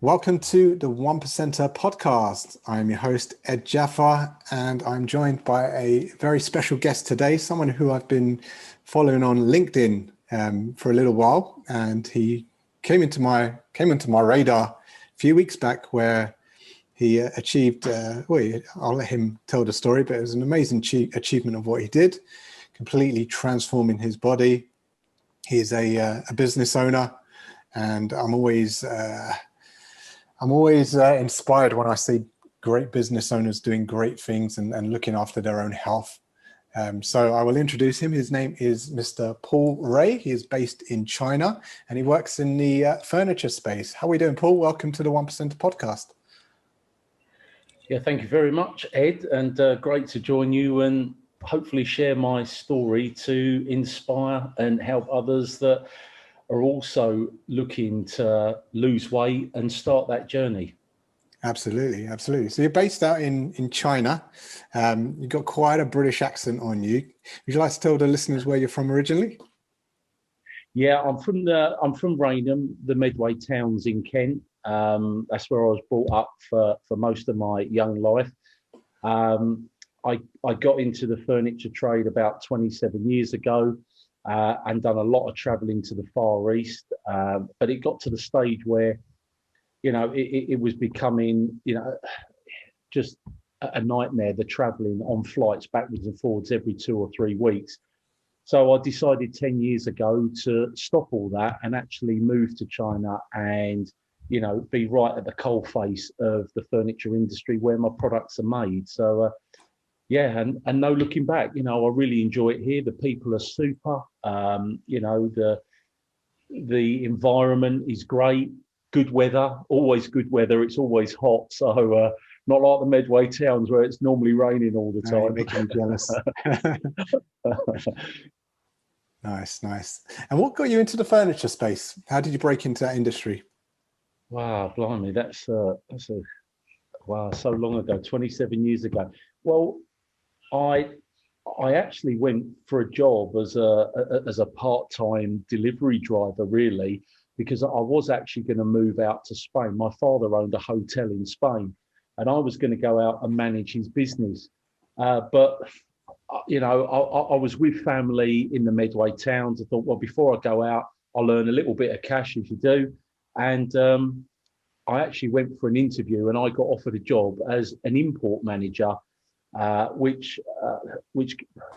Welcome to the 1%er podcast. I'm your host, Ed Jaffa, and I'm joined by a very special guest today, someone who I've been following on LinkedIn for a little while. And he came into my radar a few weeks back where he achieved, I'll let him tell the story, but it was an amazing achievement of what he did, completely transforming his body. He is a business owner, and I'm always inspired when I see great business owners doing great things and looking after their own health. So I will introduce him. His name is Mr. Paul Wray. He is based in China and he works in the furniture space. How are we doing, Paul? Welcome to the 1% podcast. Yeah, thank you very much, Ed, and great to join you and hopefully share my story to inspire and help others that are also looking to lose weight and start that journey. Absolutely, absolutely. So you're based out in China. You've got quite a British accent on you. Would you like to tell the listeners where you're from originally? Yeah, I'm from Raynham, the Medway towns in Kent. That's where I was brought up for most of my young life. I got into the furniture trade about 27 years ago and done a lot of traveling to the Far East. But it got to the stage where, it was becoming, just a nightmare, the traveling on flights backwards and forwards every 2 or 3 weeks. So I decided 10 years ago to stop all that and actually move to China and, be right at the coalface of the furniture industry where my products are made. So, and no looking back, I really enjoy it here. The people are super, the environment is great, good weather, always good weather. It's always hot. So, not like the Medway towns where it's normally raining all the time. Making me jealous. Nice. And what got you into the furniture space? How did you break into that industry? Wow, blimey, that's wow, so long ago, 27 years ago. Well, I actually went for a job as a part-time delivery driver, really, because I was actually going to move out to Spain. My father owned a hotel in Spain, and I was going to go out and manage his business. But I was with family in the Medway towns. I thought, well, before I go out, I'll earn a little bit of cash as you do. And I actually went for an interview and I got offered a job as an import manager, which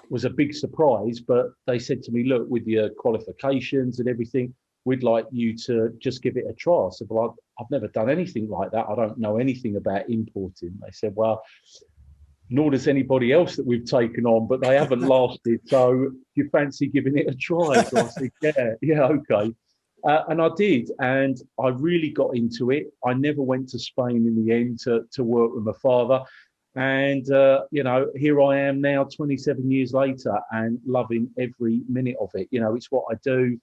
was a big surprise. But they said to me, look, with your qualifications and everything, we'd like you to just give it a try. I said, well, I've never done anything like that. I don't know anything about importing. They said, well, nor does anybody else that we've taken on, but they haven't lasted. So do you fancy giving it a try? So I said, yeah, okay. And I did, and I really got into it. I never went to Spain in the end to work with my father. And, here I am now 27 years later and loving every minute of it. It's what I do.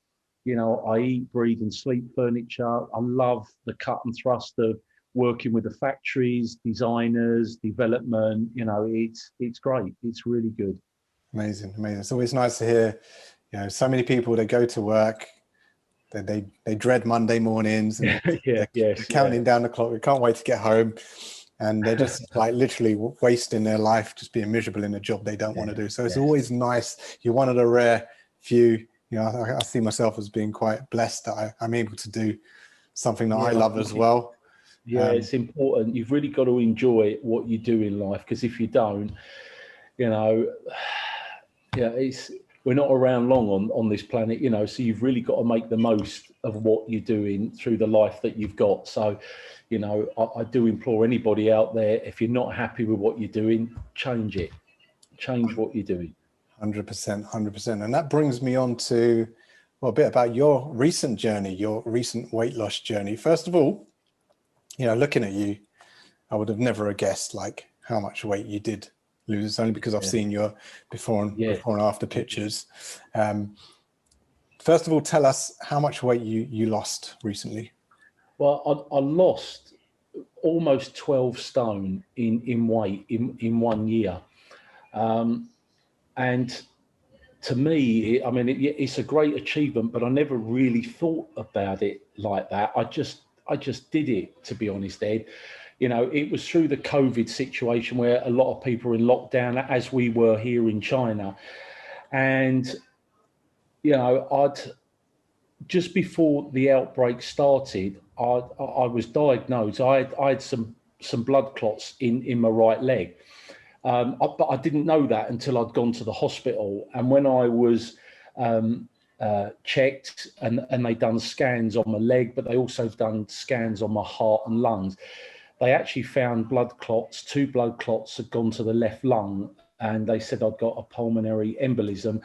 I eat, breathe and sleep furniture. I love the cut and thrust of working with the factories, designers, development. It's great. It's really good. Amazing. It's always nice to hear, so many people, they go to work, they dread Monday mornings and they're counting down the clock. We can't wait to get home. And they're just like literally wasting their life, just being miserable in a job they don't want to do. So it's always nice. You're one of the rare few, I see myself as being quite blessed that I'm able to do something that I love as well. Yeah, it's important. You've really got to enjoy what you do in life, because if you don't, we're not around long on this planet, so you've really got to make the most of what you're doing through the life that you've got. So, I do implore anybody out there, if you're not happy with what you're doing, change it. Change what you're doing. 100%. And that brings me on to, a bit about your recent journey, your recent weight loss journey. First of all, looking at you, I would have never guessed like how much weight you did lose. It's only because I've seen your before and after pictures. First of all, tell us how much weight you lost recently. Well, I lost almost 12 stone in weight in 1 year. And to me, it's a great achievement, but I never really thought about it like that. just did it, to be honest, Ed. You know, it was through the COVID situation where a lot of people were in lockdown, as we were here in China. And, you know, just before the outbreak started, I was diagnosed. I had some blood clots in my right leg. But I didn't know that until I'd gone to the hospital. And when I was checked and they done scans on my leg, but they also done scans on my heart and lungs, they actually found blood clots. 2 blood clots had gone to the left lung, and they said I'd got a pulmonary embolism.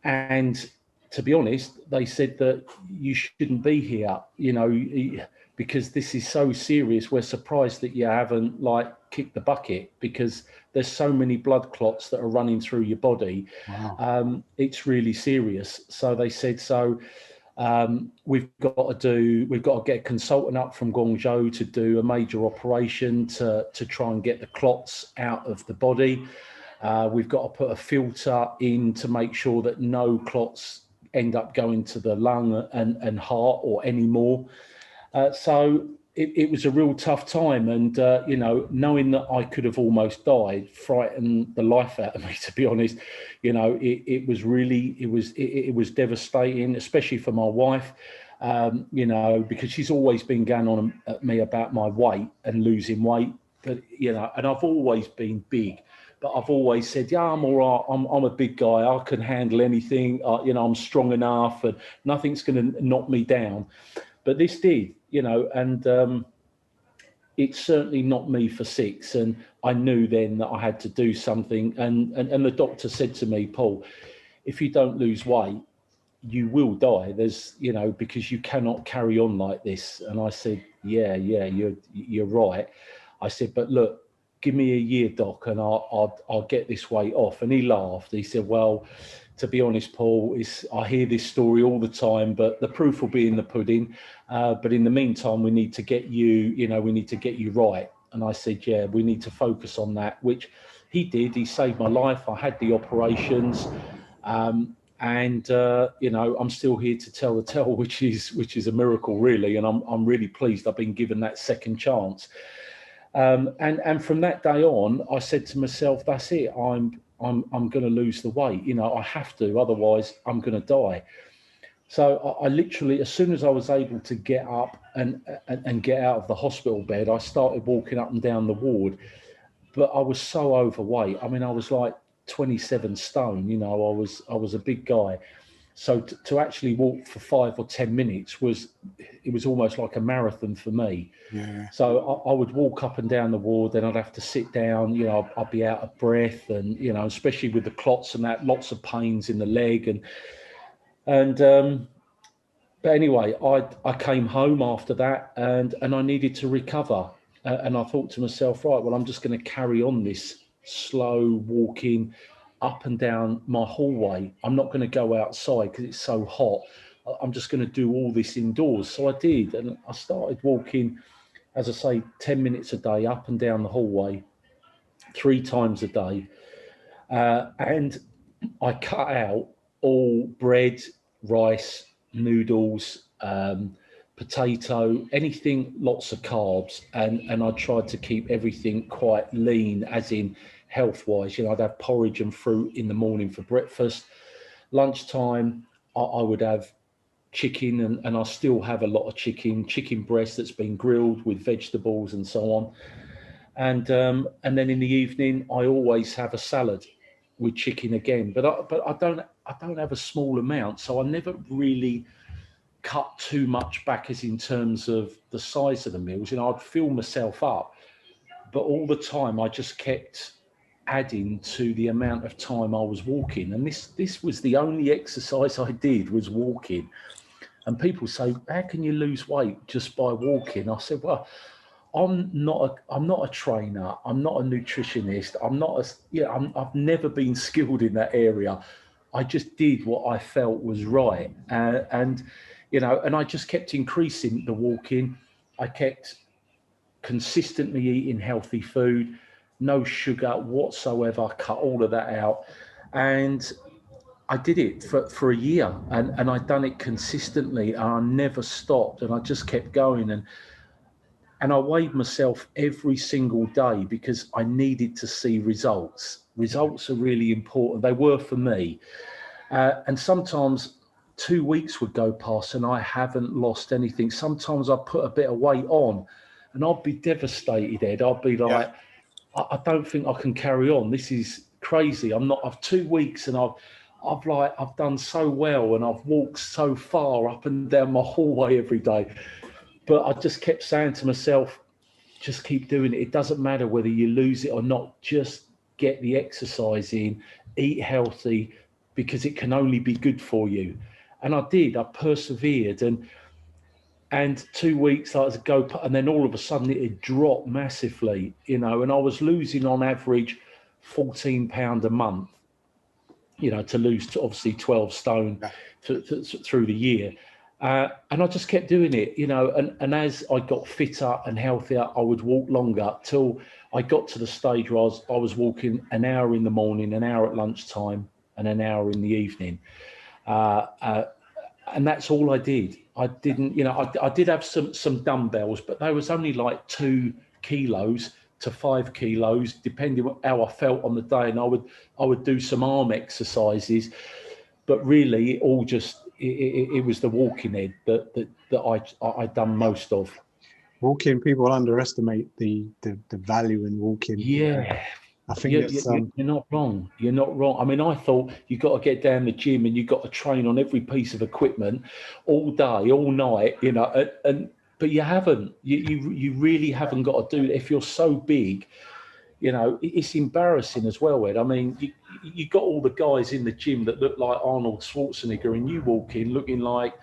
And to be honest, they said that you shouldn't be here, you know, because this is so serious. We're surprised that you haven't like kicked the bucket, because there's so many blood clots that are running through your body. Wow. It's really serious. So they said, we've got to get a consultant up from Guangzhou to do a major operation to try and get the clots out of the body. We've got to put a filter in to make sure that no clots end up going to the lung and heart or any more. So it was a real tough time. And, you know, knowing that I could have almost died frightened the life out of me, to be honest. You know, it was devastating, especially for my wife, you know, because she's always been going on at me about my weight and losing weight. But, you know, and I've always been big. But I've always said, yeah, I'm all right. I'm a big guy. I can handle anything. You know, I'm strong enough, and nothing's going to knock me down. But this did, you know, and it certainly knocked me for 6. And I knew then that I had to do something. And the doctor said to me, Paul, if you don't lose weight, you will die. There's, you know, because you cannot carry on like this. And I said, yeah, you're right. I said, but look, give me a year, doc, and I'll get this weight off. And he laughed. He said, well, to be honest, Paul, I hear this story all the time, but the proof will be in the pudding. But in the meantime, we need to get you right. And I said, yeah, we need to focus on that, which he did. He saved my life. I had the operations. You know, I'm still here to tell the tale, which is a miracle, really. And I'm really pleased I've been given that second chance. And from that day on, I said to myself, that's it. I'm going to lose the weight. You know, I have to, otherwise I'm going to die. So I literally, as soon as I was able to get up and get out of the hospital bed, I started walking up and down the ward. But I was so overweight. I mean, I was like 27 stone. You know, I was a big guy. So to actually walk for 5 or 10 minutes was almost like a marathon for me. Yeah. So I would walk up and down the ward, then I'd have to sit down, you know, I'd be out of breath, and, you know, especially with the clots and that, lots of pains in the leg. But anyway, I came home after that, and I needed to recover. And I thought to myself, right, well, I'm just going to carry on this slow walking up and down my hallway. I'm not going to go outside because it's so hot. I'm just going to do all this indoors. So I did. And I started walking, as I say, 10 minutes a day up and down the hallway, 3 times a day. And I cut out all bread, rice, noodles, potato, anything, lots of carbs. And I tried to keep everything quite lean, as in health-wise. You know, I'd have porridge and fruit in the morning for breakfast. Lunchtime, I would have chicken, and I still have a lot of chicken breast that's been grilled with vegetables and so on. And then in the evening, I always have a salad with chicken again. But I don't have a small amount, so I never really cut too much back, as in terms of the size of the meals. You know, I'd fill myself up, but all the time I just kept adding to the amount of time I was walking. And this was the only exercise I did, was walking. And people say, how can you lose weight just by walking? I said, well, I'm not a trainer. I'm not a nutritionist. I've never been skilled in that area. I just did what I felt was right. And you know, and I just kept increasing the walking. I kept consistently eating healthy food, no sugar whatsoever, cut all of that out. And I did it for a year, and I'd done it consistently, and I never stopped, and I just kept going, and I weighed myself every single day because I needed to see results. Results are really important. They were for me. And sometimes 2 weeks would go past and I haven't lost anything. Sometimes I put a bit of weight on and I'd be devastated, Ed. I'd be Yeah. like, I don't think I can carry on. This is crazy. I've 2 weeks and I've done so well and I've walked so far up and down my hallway every day. But I just kept saying to myself, just keep doing it. It doesn't matter whether you lose it or not. Just get the exercise in, eat healthy, because it can only be good for you. And I did. I persevered, and 2 weeks I was to go, and then all of a sudden it had dropped massively, and I was losing on average £14 a month, to lose to obviously 12 stone through the year. And I just kept doing it, and as I got fitter and healthier, I would walk longer till I got to the stage where I was walking an hour in the morning, an hour at lunchtime, and an hour in the evening. And that's all I did. I didn't, I did have some dumbbells, but they was only like 2 kilos to 5 kilos, depending on how I felt on the day. And I would do some arm exercises, but really it all just, it was the walking, Ed, that I done most of. Walking, people underestimate the value in walking. Yeah. I think You're not wrong. You're not wrong. I mean, I thought you got to get down the gym and you got to train on every piece of equipment all day, all night, but you haven't. You really haven't got to do it. If you're so big, it's embarrassing as well, Ed. I mean, you got all the guys in the gym that look like Arnold Schwarzenegger, and you walk in looking like,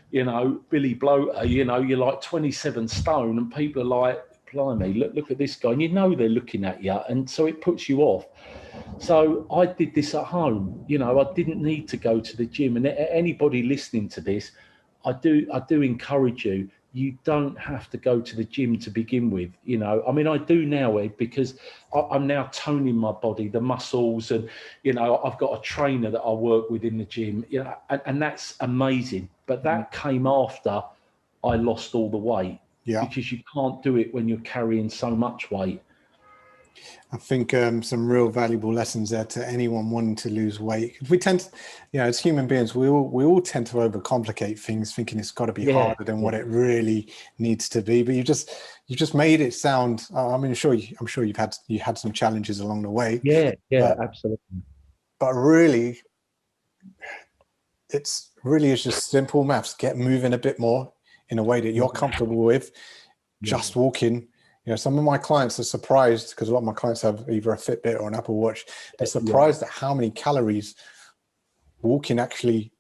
Billy Bloater. You're like 27 stone, and people are like, blimey, look at this guy. And they're looking at you. And so it puts you off. So I did this at home. I didn't need to go to the gym. And anybody listening to this, I do encourage you. You don't have to go to the gym to begin with. I mean, I do now, Ed, because I'm now toning my body, the muscles, and, I've got a trainer that I work with in the gym, and that's amazing. But that came after I lost all the weight. Yeah. Because you can't do it when you're carrying so much weight. I think some real valuable lessons there to anyone wanting to lose weight. We tend to, as human beings, we all tend to overcomplicate things, thinking it's got to be harder than what it really needs to be. But you just made it sound. I mean, I'm sure you had some challenges along the way. Yeah, absolutely. But really, it's just simple maths. Get moving a bit more in a way that you're comfortable with. Just walking. Some of my clients are surprised, because a lot of my clients have either a Fitbit or an Apple Watch. They're surprised at how many calories walking actually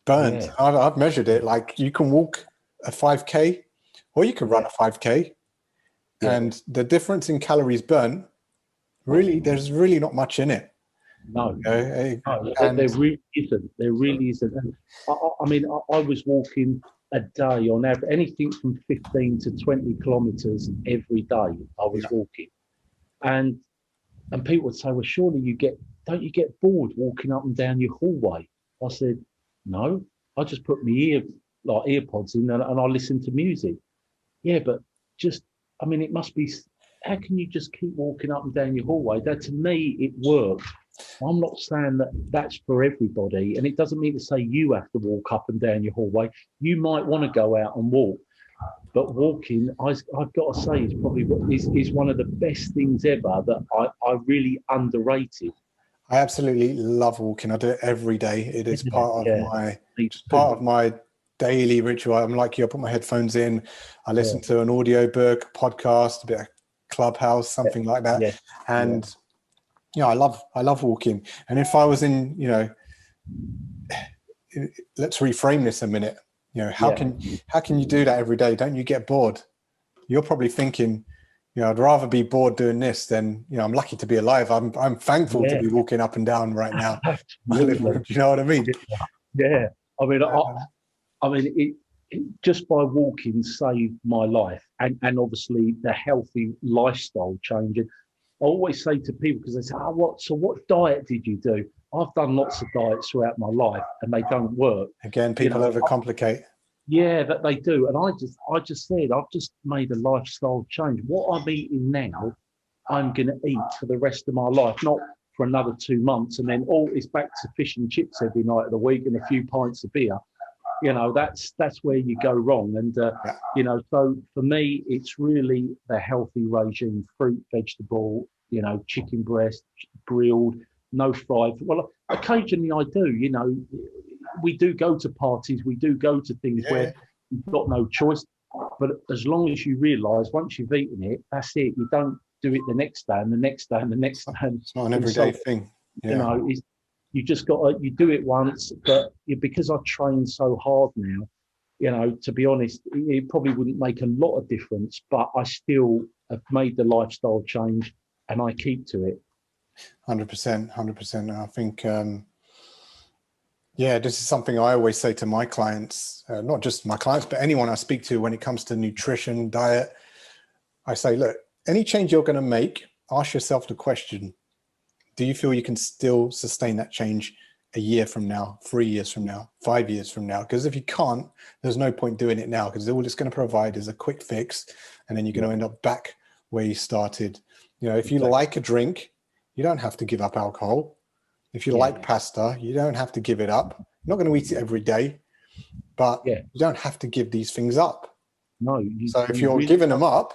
burns. I've measured it. Like, you can walk a 5K or you can run a 5K. And the difference in calories burnt, really, there's really not much in it. No, there really isn't. There really isn't. I mean, I was walking a day on average, anything from 15 to 20 kilometers every day. I was walking, and people would say, "Well, surely don't you get bored walking up and down your hallway?" I said, "No, I just put my earpods in and I listen to music." Yeah, but it must be. How can you just keep walking up and down your hallway? That, to me, it worked. I'm not saying that that's for everybody, and it doesn't mean to say you have to walk up and down your hallway. You might want to go out and walk, but walking, I've got to say, is probably is one of the best things ever that I really underrated. I absolutely love walking. I do it every day. It is part of my daily ritual. I'm like you. I put my headphones in. I listen to an audio book, podcast, a bit of Clubhouse, something like that, and. I love walking. And if I was in, let's reframe this a minute. How can you do that every day? Don't you get bored? You're probably thinking, I'd rather be bored doing this than, I'm lucky to be alive. I'm thankful to be walking up and down right now. Do you know what I mean? Yeah. I mean, it just by walking saved my life, and obviously the healthy lifestyle change. always say to people, because they say, "Oh, what diet did you do?" I've done lots of diets throughout my life, and they don't work. Again, people overcomplicate. Yeah, that they do. And I just said, I've just made a lifestyle change. What I'm eating now, I'm going to eat for the rest of my life, not for another 2 months. And then it's back to fish and chips every night of the week and a few pints of beer. That's where you go wrong. And, so for me, it's really the healthy regime, fruit, vegetable, chicken breast, grilled, no fried. Well, occasionally I do, we do go to parties, we do go to things where you've got no choice. But as long as you realise once you've eaten it, that's it. You don't do it the next day and the next day and the next day. It's not an everyday thing. Yeah. You just you do it once. But because I train so hard now, to be honest, it probably wouldn't make a lot of difference. But I still have made the lifestyle change, and I keep to it. 100%. I think. This is something I always say to my clients, not just my clients, but anyone I speak to when it comes to nutrition, diet. I say, look, any change you're going to make, ask yourself the question, do you feel you can still sustain that change a year from now, 3 years from now, 5 years from now? Because if you can't, there's no point doing it now, because all it's going to provide is a quick fix. And then you're going to end up back where you started. If you like a drink, you don't have to give up alcohol. If you like pasta, you don't have to give it up. You're not going to eat it every day, but you don't have to give these things up. No. So if you're really giving them up,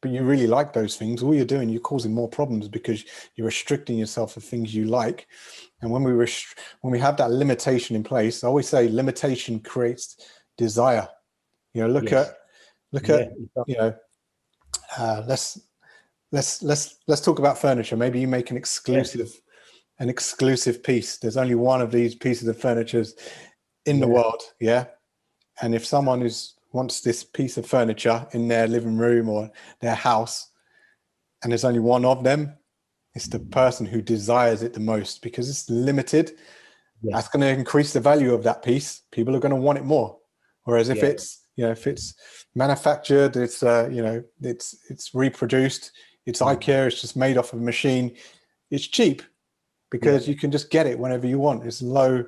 but you really like those things, all you're doing, you're causing more problems because you're restricting yourself for things you like. And when we have that limitation in place, I always say limitation creates desire. Let's talk about furniture. Maybe you make an exclusive piece. There's only one of these pieces of furniture in the world. Yeah. And if someone wants this piece of furniture in their living room or their house, and there's only one of them, it's the person who desires it the most because it's limited. Yes. That's going to increase the value of that piece. People are going to want it more. Whereas if it's manufactured, it's reproduced, it's IKEA, it's just made off of a machine, it's cheap. Because you can just get it whenever you want. It's low.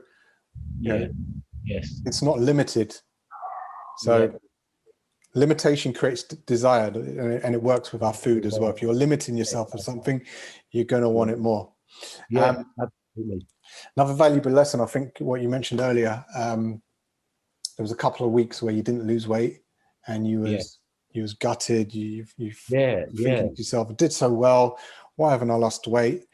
It's not limited. So limitation creates desire, and it works with our food as well. If you're limiting yourself for something, you're going to want it more. Absolutely. Another valuable lesson, I think, what you mentioned earlier. There was a couple of weeks where you didn't lose weight, and you was gutted. You thinking to yourself, I did so well. Why haven't I lost weight?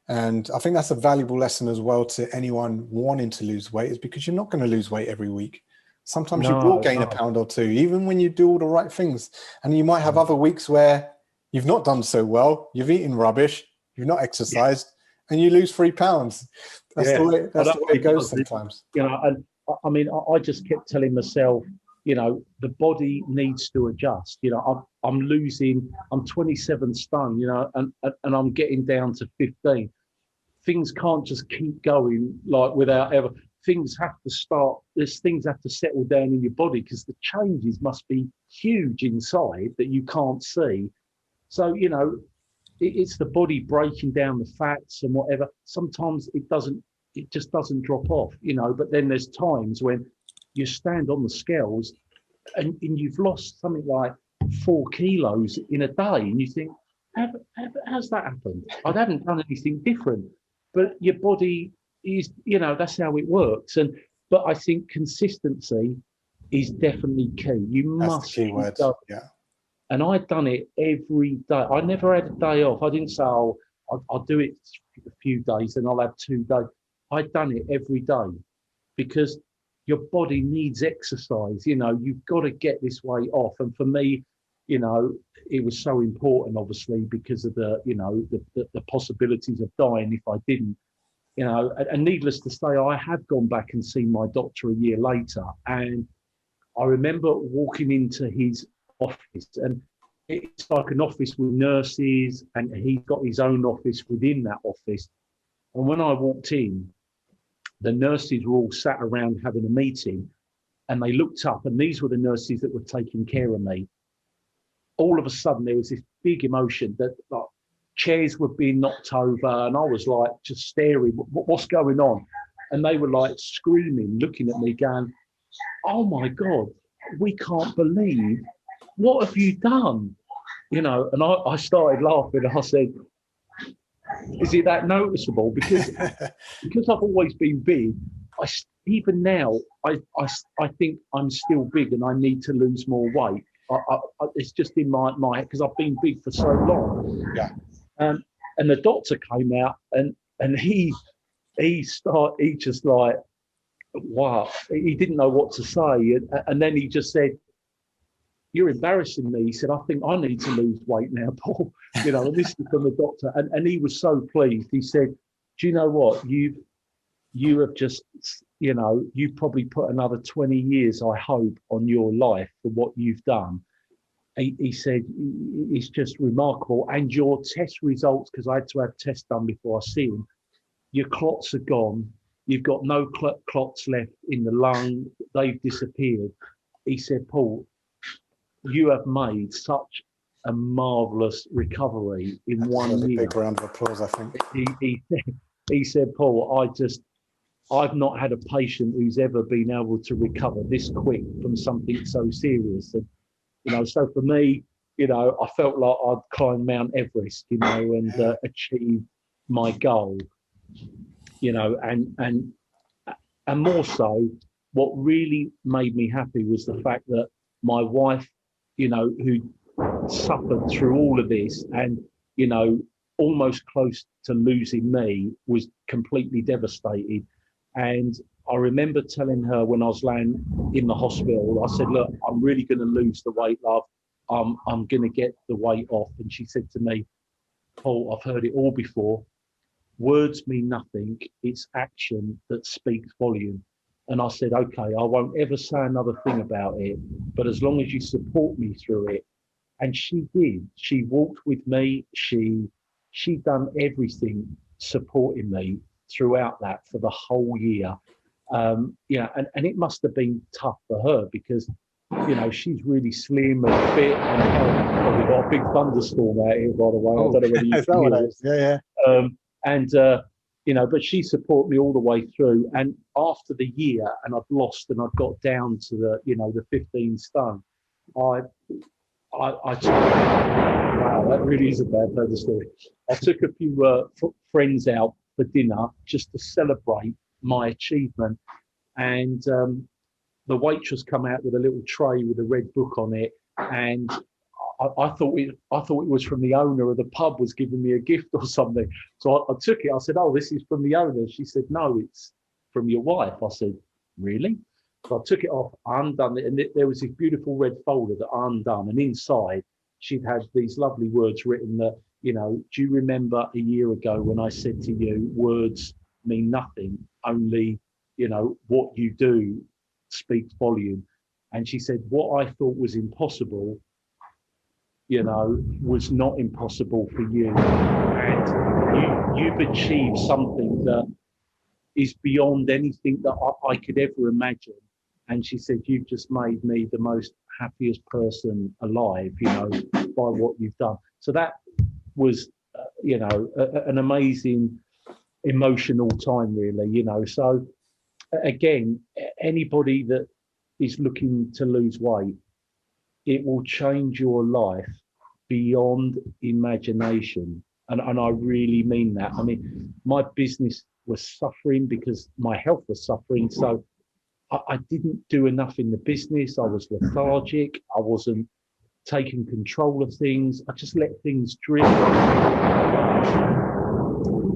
And I think that's a valuable lesson as well to anyone wanting to lose weight, is because you're not going to lose weight every week. Sometimes you will gain a pound or two, even when you do all the right things. And you might have other weeks where you've not done so well. You've eaten rubbish. You've not exercised, and you lose 3 pounds. That's the way it goes sometimes. And I mean, I just kept telling myself, the body needs to adjust. I'm 27 stone, and I'm getting down to 15. Things can't just keep going without ever. Things have to start. Things have to settle down in your body because the changes must be huge inside that you can't see. So it's the body breaking down the fats and whatever. Sometimes it just doesn't drop off. But then there's times when you stand on the scales and you've lost something like 4 kilos in a day, and you think, how's that happened? I haven't done anything different, but your body is, that's how it works. But I think consistency is definitely key. That's the key word. And I'd done it every day. I never had a day off. I didn't say, I'll do it a few days and I'll have 2 days. I'd done it every day because your body needs exercise. You've got to get this weight off. And for me, it was so important, obviously, because of the possibilities of dying if I didn't. And needless to say, I have gone back and seen my doctor a year later. And I remember walking into his office, and it's like an office with nurses, and he's got his own office within that office. And when I walked in, the nurses were all sat around having a meeting, and they looked up, and these were the nurses that were taking care of me. All of a sudden, there was this big emotion that chairs were being knocked over, and I was like just staring, what's going on? And they were like screaming, looking at me, going, "Oh my God, we can't believe, what have you done?" You know, and I started laughing. I said, "Is it that noticeable?" Because I've always been big. Even now, I think I'm still big, and I need to lose more weight. It's just in my because I've been big for so long. Yeah. And the doctor came out, and he just like, wow, he didn't know what to say, and then he just said, "You're embarrassing me." He said, "I think I need to lose weight now, Paul." You know, and this is from the doctor, and he was so pleased. He said, "Do you know what? You have just, you know, you've probably put another 20 years, I hope, on your life for what you've done." He said, "It's just remarkable. And your test results," because I had to have tests done before I see him, "your clots are gone. You've got no clots left in the lung. They've disappeared." He said, "Paul, you have made such a marvellous recovery in That's 1 year." A big round of applause, I think. He said, "Paul, I've not had a patient who's ever been able to recover this quick from something so serious." And, you know, so for me, you know, I felt like I'd climbed Mount Everest, you know, and achieved my goal, you know, and more so, what really made me happy was the fact that my wife, you know, who suffered through all of this and, you know, almost close to losing me, was completely devastated. And I remember telling her when I was laying in the hospital, I said, "Look, I'm really going to lose the weight, love. I'm going to get the weight off." And she said to me, "Paul, I've heard it all before. Words mean nothing. It's action that speaks volume." And I said, "Okay, I won't ever say another thing about it, but as long as you support me through it." And she did. She walked with me. She done everything supporting me throughout that for the whole year. Yeah, and it must have been tough for her because, you know, she's really slim and fit, and probably got a big thunderstorm out here, by the way. I don't know whether you can hear it. Yeah. And you know, but she supported me all the way through. And after the year, and I'd lost, and I'd got down to the, you know, the 15 stone. I took, wow, that really is a bad murder story. I took a few friends out for dinner just to celebrate my achievement, and the waitress come out with a little tray with a red book on it, and I thought it was from the owner of the pub, was giving me a gift or something. So I took it. I said, "Oh, this is from the owner." She said, "No, it's from your wife." I said, "Really?" So I took it off, undone it, and there was this beautiful red folder that I undone, and inside she'd had these lovely words written that, you know, "Do you remember a year ago when I said to you, words mean nothing, only, you know, what you do speaks volume." And she said, "What I thought was impossible, you know, was not impossible for you. And you've achieved something that is beyond anything that I could ever imagine." And she said, "You've just made me the most happiest person alive, you know, by what you've done." So that was, you know, an amazing emotional time, really, you know. So again, anybody that is looking to lose weight, it will change your life beyond imagination. And I really mean that. I mean, my business was suffering because my health was suffering. So I didn't do enough in the business. I was lethargic. I wasn't taking control of things. I just let things drift.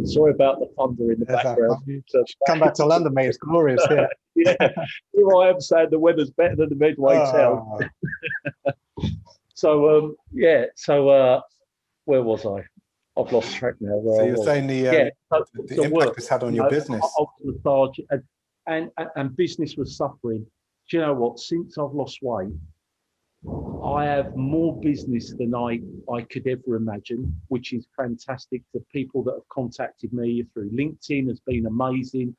Sorry about the thunder in the background. Come back to London, mate. It's glorious here. Yeah, here I am saying the weather's better than the Medway South. So where was I? I've lost track now. So you're saying the impact it's had on your business. I was lethargic, and business was suffering. Do you know what? Since I've lost weight, I have more business than I could ever imagine, which is fantastic. The people that have contacted me through LinkedIn has been amazing.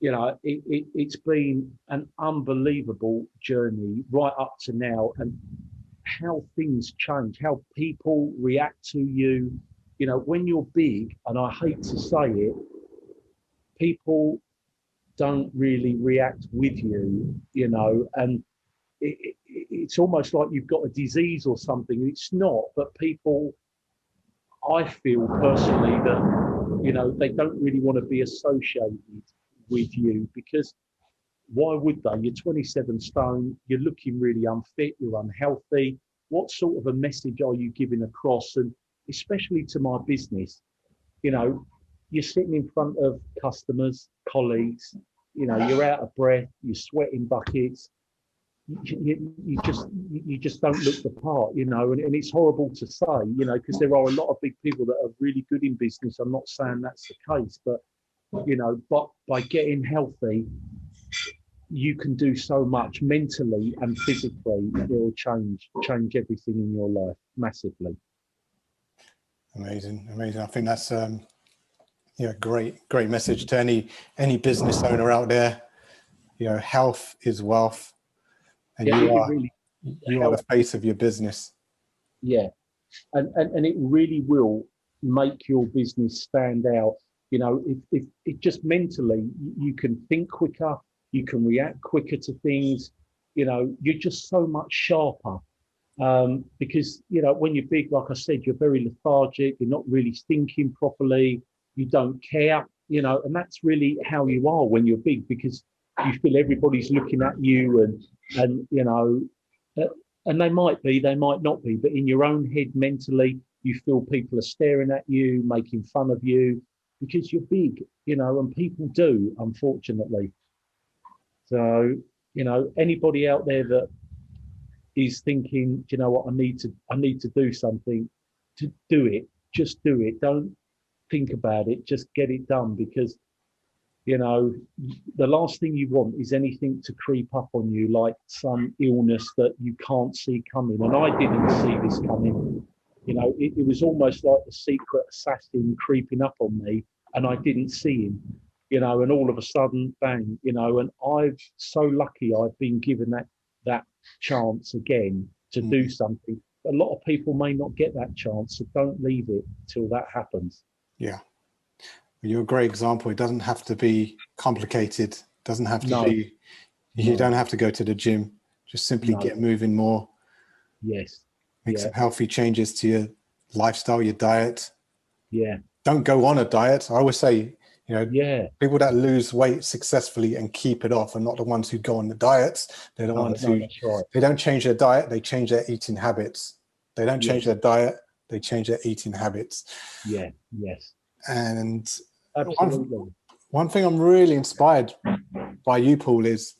You know, it's been an unbelievable journey right up to now, and how things change, how people react to you. You know, when you're big, and I hate to say it, people don't really react with you, you know, and it's almost like you've got a disease or something. It's not, but people, I feel personally that, you know, they don't really want to be associated with you because why would they? You're 27 stone, you're looking really unfit, you're unhealthy. What sort of a message are you giving across? And especially to my business, you know, you're sitting in front of customers, colleagues, you know, you're out of breath, you're sweating buckets. You just don't look the part, you know, and it's horrible to say, you know, because there are a lot of big people that are really good in business. I'm not saying that's the case, but you know, but by getting healthy, you can do so much mentally and physically. It will change everything in your life massively. Amazing. I think that's yeah, great message to any business owner out there. You know, health is wealth, and Yeah, you are the face of your business. Yeah, and it really will make your business stand out. You know, if it just mentally, you can think quicker, you can react quicker to things. You know, you're just so much sharper. Because, you know, when you're big, like I said, you're very lethargic, you're not really thinking properly, you don't care, you know, and that's really how you are when you're big, because you feel everybody's looking at you and you know, and they might not be, but in your own head mentally, you feel people are staring at you, making fun of you, because you're big, you know, and people do, unfortunately. So, you know, anybody out there that is thinking, do you know what, I need to do something, to do it. Just do it. Don't think about it. Just get it done, because you know the last thing you want is anything to creep up on you, like some illness that you can't see coming. And I didn't see this coming. You know, it was almost like the secret assassin creeping up on me, and I didn't see him. You know, and all of a sudden, bang! You know, and I'm so lucky I've been given that chance again to do something. A lot of people may not get that chance, so don't leave it till that happens. Yeah, you're a great example. It doesn't have to be complicated. It doesn't have to be. You don't have to go to the gym. Just simply get moving more. Yes. Make some healthy changes to your lifestyle, your diet. Yeah. Don't go on a diet. I always say, you know, people that lose weight successfully and keep it off are not the ones who go on the diets. They're the ones who, they don't change their diet, they change their eating habits. They don't change their diet, they change their eating habits. Yeah, yes. And absolutely. One thing I'm really inspired by you, Paul, is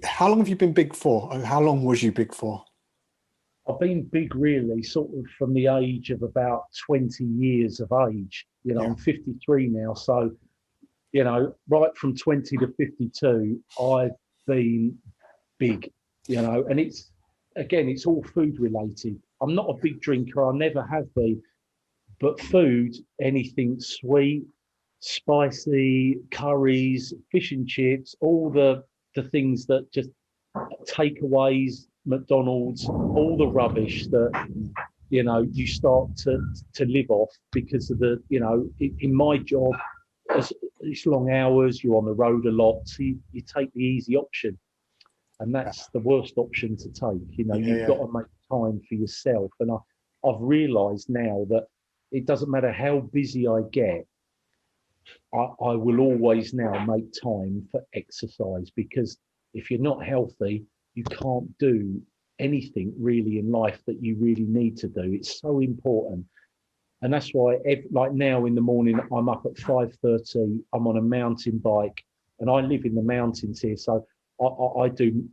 how long have you been big for? How long was you big for? I've been big really sort of from the age of about 20 years of age. You know, I'm 53 now. So, you know, right from 20 to 52, I've been big, you know, and it's all food related. I'm not a big drinker. I never have been, but food, anything sweet, spicy, curries, fish and chips, all the things that just takeaways, McDonald's, all the rubbish that, you know, you start to live off because of the, you know, in my job, it's long hours, you're on the road a lot, so you take the easy option. And that's the worst option to take. You know, you've got to make time for yourself. And I've realised now that it doesn't matter how busy I get, I will always now make time for exercise, because if you're not healthy, you can't do anything really in life that you really need to do. It's so important. And that's why, like now in the morning, I'm up at 5:30, I'm on a mountain bike, and I live in the mountains here. So I do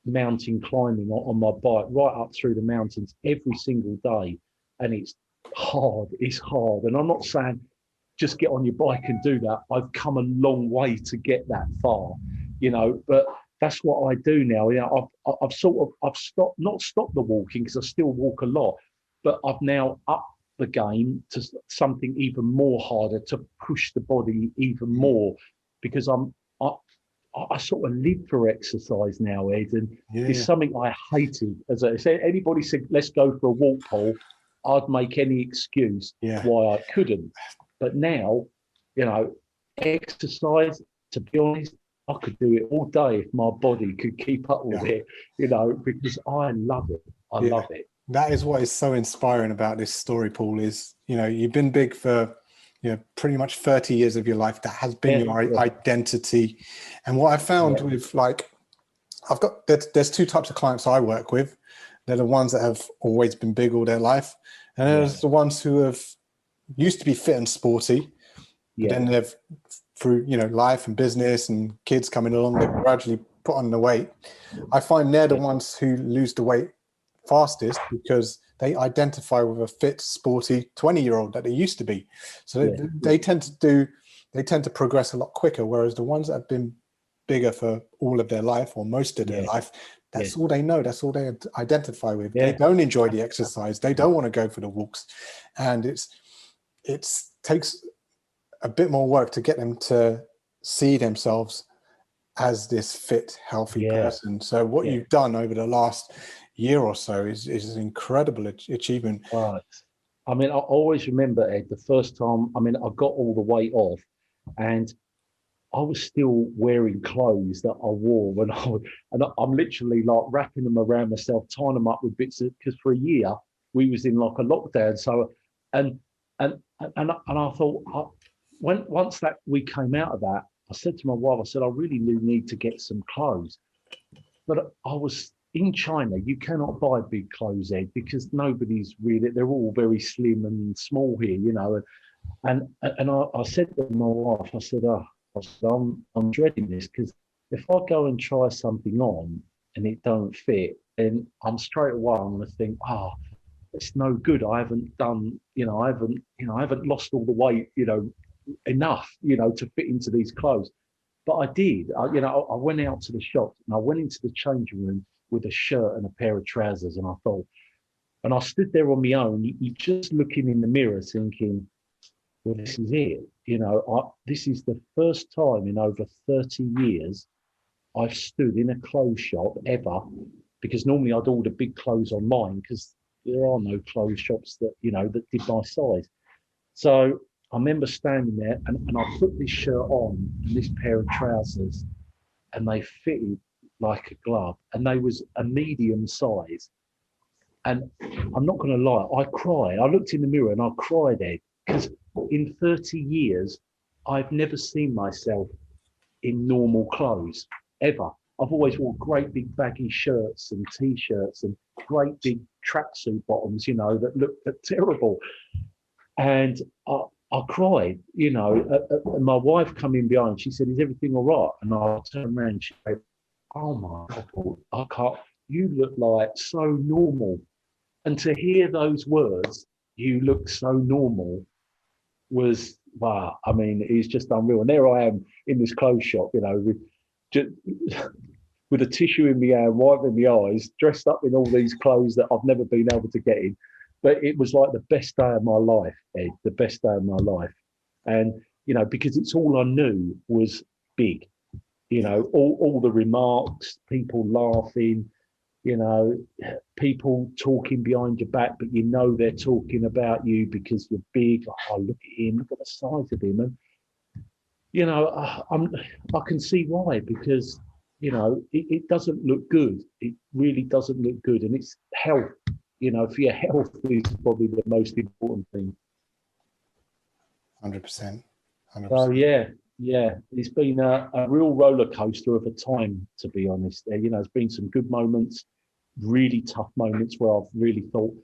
mountain climbing on my bike right up through the mountains every single day. And it's hard. And I'm not saying just get on your bike and do that. I've come a long way to get that far, you know, but that's what I do now. You know, I've not stopped the walking, because I still walk a lot, but I've now upped the game to something even more harder, to push the body even more, because I sort of live for exercise now, Ed, and it's Yeah, something I hated. As I said, anybody said, let's go for a walk, Paul, I'd make any excuse yeah, why I couldn't. But now, you know, exercise, to be honest, I could do it all day if my body could keep up with yeah, it, because I love it. I yeah. love it. That is what is so inspiring about this story, Paul, is, you've been big for, pretty much 30 years of your life. That has been Yeah, your yeah, identity. And what I found yeah, with, like, there's two types of clients I work with. They're the ones that have always been big all their life. And yeah, there's the ones who have used to be fit and sporty, but yeah, then they've, through, life and business and kids coming along, they've gradually put on the weight. I find they're the yeah, ones who lose the weight fastest because they identify with a fit, sporty 20-year-old that they used to be. So yeah, they tend to progress a lot quicker. Whereas the ones that have been bigger for all of their life or most of their yeah, life, yeah, that's all they know. That's all they identify with. They yeah. don't enjoy the exercise. They don't want to go for the walks. And it's takes a bit more work to get them to see themselves as this fit, healthy Yeah, person. So what yeah. you've done over the last year or so is an incredible achievement. Right. I mean, I always remember, Ed, the first time, I mean, I got all the weight off and I was still wearing clothes that I wore when I'm literally like wrapping them around myself, tying them up with bits of, because for a year we was in like a lockdown. So, and, and I thought, once that we came out of that, I said to my wife, I said, I really do need to get some clothes. But I was in China. You cannot buy big clothes, Ed, because nobody's really. They're all very slim and small here, And I said to my wife, I said, oh, I'm dreading this because if I go and try something on and it don't fit, then I'm straight away I'm going to think, oh, it's no good. I haven't done, I haven't lost all the weight, enough, to fit into these clothes. But I did. I went out to the shop and I went into the changing room with a shirt and a pair of trousers, and I thought, and I stood there on my own. You just looking in the mirror, thinking, "Well, this is it." This is the first time in over 30 years I've stood in a clothes shop ever, because normally I'd order big clothes online because there are no clothes shops that did my size. So I remember standing there and I put this shirt on and this pair of trousers and they fitted like a glove and they was a medium size. And I'm not going to lie, I cried. I looked in the mirror and I cried, Ed, because in 30 years, I've never seen myself in normal clothes ever. I've always worn great big baggy shirts and t-shirts and great big tracksuit bottoms, that looked terrible. And I cried, and my wife come in behind. She said, "Is everything all right?" And I turned around and she said, "Oh my God, I can't, you look like so normal." And to hear those words, "You look so normal," was, wow. I mean, it's just unreal. And there I am in this clothes shop, just, with a tissue in my hand, wiping my eyes, dressed up in all these clothes that I've never been able to get in. But it was like the best day of my life, Ed, the best day of my life. And, because it's all I knew was big, Yeah, all the remarks, people laughing, you know, people talking behind your back, but they're talking about you because you're big. Oh, look at him, look at the size of him. And, I can see why, because, it doesn't look good. It really doesn't look good. And it's health, for your health is probably the most important thing. 100%, So 100%. yeah, it's been a real roller coaster of a time, to be honest. There's been some good moments, really tough moments where I've really thought,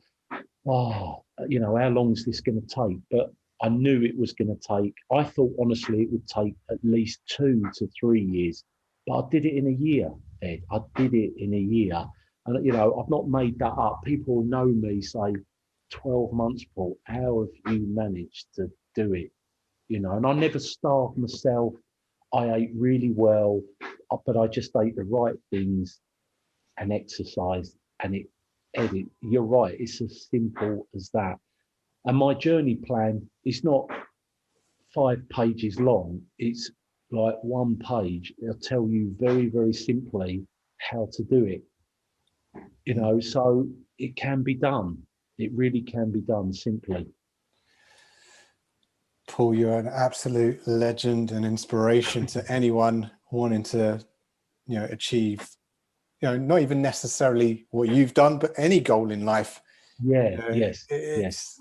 oh, how long is this going to take? But I knew it was going to take. I thought honestly it would take at least 2 to 3 years, but I did it in a year, Ed. I did it in a year, and I've not made that up. People know me say, 12 months, Paul. How have you managed to do it? And I never starved myself. I ate really well, but I just ate the right things and exercised. And Eddie, you're right. It's as simple as that. And my journey plan is not 5 pages long. It's like one page. It'll tell you very, very simply how to do it. You know, so it can be done. It really can be done simply. Paul, you're an absolute legend and inspiration to anyone wanting to, achieve, not even necessarily what you've done, but any goal in life. Yeah. Yes. It's,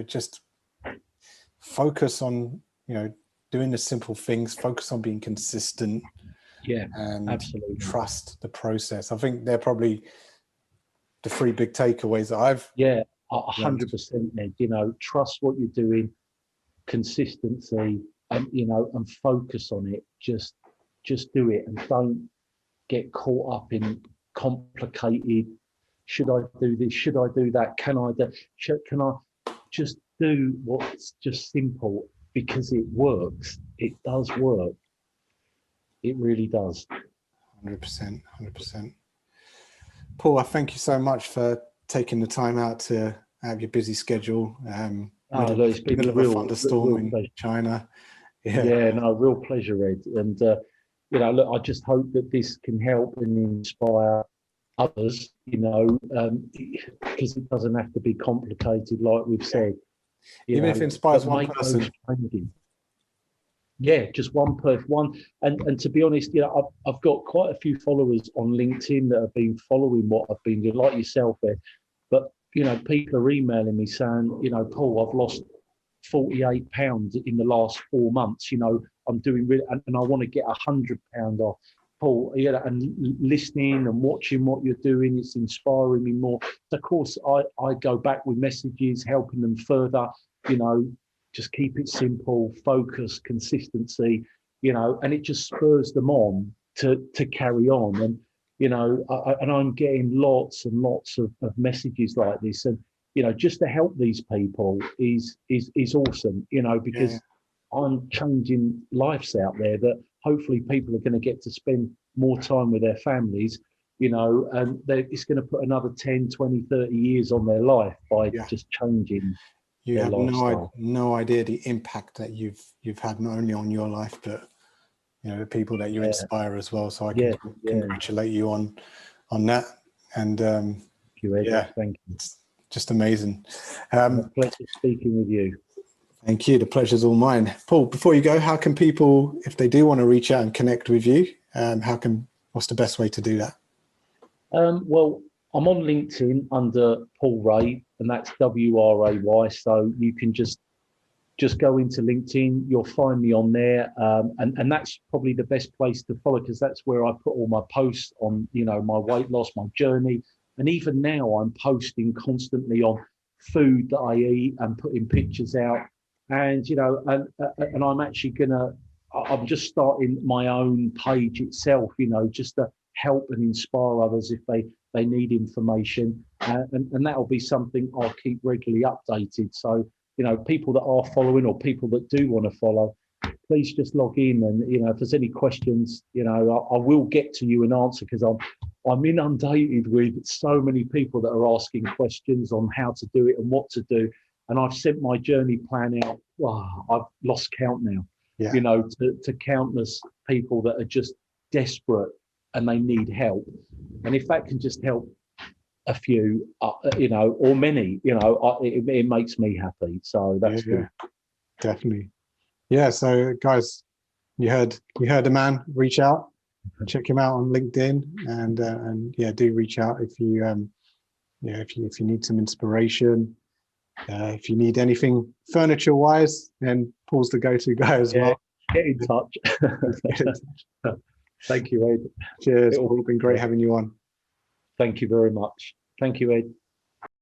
just focus on, doing the simple things, focus on being consistent. Yeah, and absolutely. Trust the process. I think they're probably the three big takeaways that I've 100%, Ned. Trust what you're doing, consistency, and and focus on it. Just do it, and don't get caught up in complicated. Should I do this? Should I do that? Can I do? Can I just do what's just simple, because it works. It does work. It really does. 100%. Paul, I thank you so much for taking the time out to have your busy schedule. It's been middle of a thunderstorm in China. Real pleasure, Ed. And look, I just hope that this can help and inspire others. Because it doesn't have to be complicated, like we've said. Even if it inspires one person. Yeah, just one person. And to be honest, I've got quite a few followers on LinkedIn that have been following what I've been doing, like yourself, Ed. But people are emailing me saying, Paul, I've lost 48 pounds in the last 4 months. I'm doing really, and I want to get £100 off. Paul, and listening and watching what you're doing, it's inspiring me more. So of course, I go back with messages, helping them further. Just keep it simple, focus, consistency. And it just spurs them on to carry on. And and I'm getting lots and lots of messages like this, and just to help these people is awesome. Because I'm changing lives out there that hopefully people are going to get to spend more time with their families. And it's going to put another 10, 20, 30 years on their life by just changing. You have no idea the impact that you've had, not only on your life, but the people that you inspire as well. So I can congratulate you on that. And thank you, Ed. Thank you. It's just amazing. Pleasure speaking with you. Thank you. The pleasure's all mine. Paul, before you go, how can people, if they do want to reach out and connect with you, what's the best way to do that? Well, I'm on LinkedIn under Paul Wray, and that's Wray. So you can just go into LinkedIn. You'll find me on there, and that's probably the best place to follow, because that's where I put all my posts on. My weight loss, my journey, and even now I'm posting constantly on food that I eat and putting pictures out. And and I'm actually I'm just starting my own page itself. Just to help and inspire others if they need information, and that'll be something I'll keep regularly updated. So people that are following, or people that do want to follow, please just log in, and if there's any questions, I will get to you and answer, because I'm inundated with so many people that are asking questions on how to do it and what to do, and I've sent my journey plan out. I've lost count now. To countless people that are just desperate and they need help, and if that can just help a few, or many, it makes me happy. So that's good. Definitely. So guys, you heard the man. Reach out, check him out on LinkedIn, and do reach out if you if you need some inspiration, if you need anything furniture wise, then Paul's the go-to guy as well. Get in touch. Thank you, Ed. Cheers. It's been great having you on. Thank you very much. Thank you, Ed.